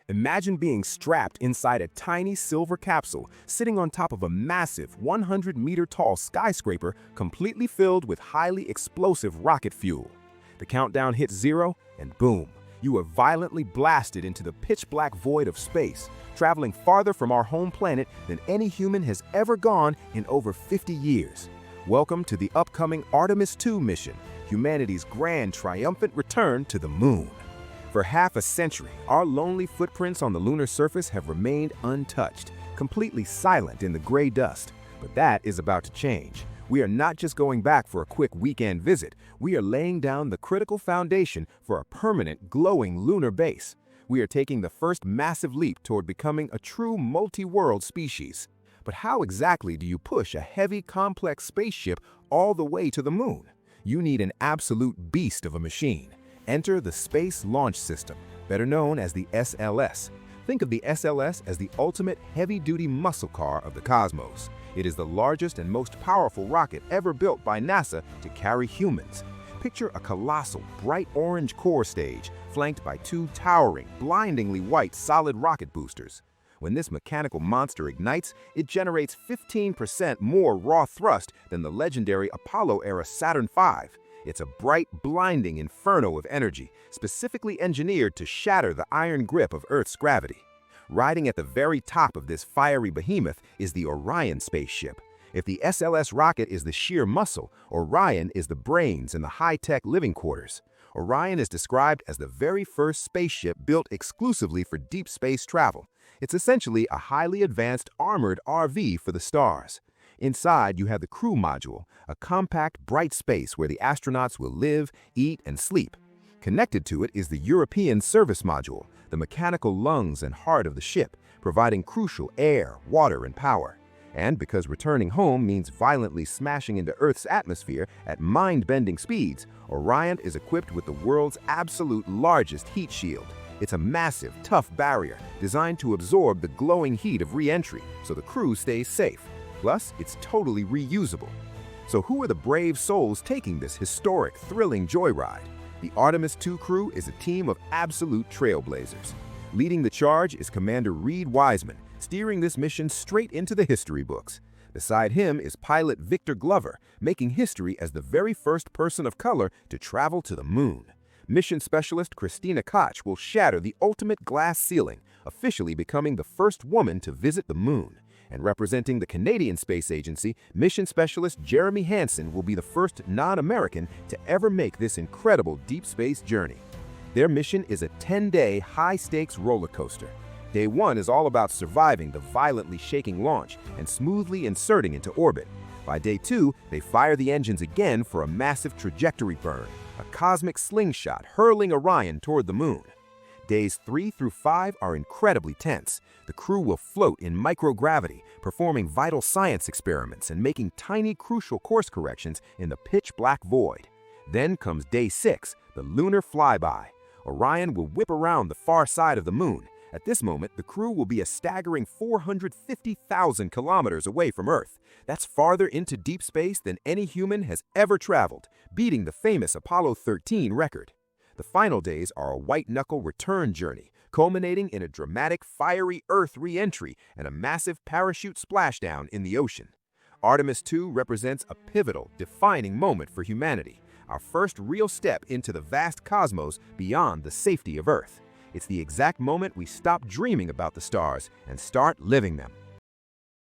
Imagine being strapped inside a tiny silver capsule sitting on top of a massive 100-meter-tall skyscraper completely filled with highly explosive rocket fuel. The countdown hits 0, and boom, you are violently blasted into the pitch-black void of space, traveling farther from our home planet than any human has ever gone in over 50 years. Welcome to the upcoming Artemis 2 mission, humanity's grand triumphant return to the moon. For half a century, our lonely footprints on the lunar surface have remained untouched, completely silent in the gray dust. But that is about to change. We are not just going back for a quick weekend visit, we are laying down the critical foundation for a permanent, glowing lunar base. We are taking the first massive leap toward becoming a true multi-world species. But how exactly do you push a heavy, complex spaceship all the way to the moon? You need an absolute beast of a machine. Enter the Space Launch System, better known as the SLS. Think of the SLS as the ultimate heavy-duty muscle car of the cosmos. It is the largest and most powerful rocket ever built by NASA to carry humans. Picture a colossal, bright orange core stage, flanked by two towering, blindingly white solid rocket boosters. When this mechanical monster ignites, it generates 15% more raw thrust than the legendary Apollo-era Saturn V. It's a bright, blinding inferno of energy, specifically engineered to shatter the iron grip of Earth's gravity. Riding at the very top of this fiery behemoth is the Orion Spaceship. If the SLS rocket is the sheer muscle, Orion is the brains and the high-tech living quarters. Orion is described as the very first spaceship built exclusively for deep space travel. It's essentially a highly advanced armored RV for the stars. Inside, you have the crew module, a compact, bright space where the astronauts will live, eat, and sleep. Connected to it is the European Service Module, the mechanical lungs and heart of the ship, providing crucial air, water, and power. And because returning home means violently smashing into Earth's atmosphere at mind-bending speeds, Orion is equipped with the world's absolute largest heat shield. It's a massive, tough barrier designed to absorb the glowing heat of re-entry so the crew stays safe. Plus, it's totally reusable. So who are the brave souls taking this historic, thrilling joyride? The Artemis 2 crew is a team of absolute trailblazers. Leading the charge is Commander Reed Wiseman, steering this mission straight into the history books. Beside him is pilot Victor Glover, making history as the very first person of color to travel to the moon. Mission specialist Christina Koch will shatter the ultimate glass ceiling, officially becoming the first woman to visit the moon. And representing the Canadian Space Agency, mission specialist Jeremy Hansen will be the first non-American to ever make this incredible deep space journey. Their mission is a 10-day high-stakes roller coaster. Day 1 is all about surviving the violently shaking launch and smoothly inserting into orbit. By Day 2, they fire the engines again for a massive trajectory burn, a cosmic slingshot hurling Orion toward the moon. Days 3 through 5 are incredibly tense. The crew will float in microgravity, performing vital science experiments and making tiny crucial course corrections in the pitch-black void. Then comes Day 6, the Lunar Flyby. Orion will whip around the far side of the moon. At this moment, the crew will be a staggering 450,000 kilometers away from Earth. That's farther into deep space than any human has ever traveled, beating the famous Apollo 13 record. The final days are a white-knuckle return journey, culminating in a dramatic, fiery Earth re-entry and a massive parachute splashdown in the ocean. Artemis 2 represents a pivotal, defining moment for humanity, our first real step into the vast cosmos beyond the safety of Earth. It's the exact moment we stop dreaming about the stars and start living them.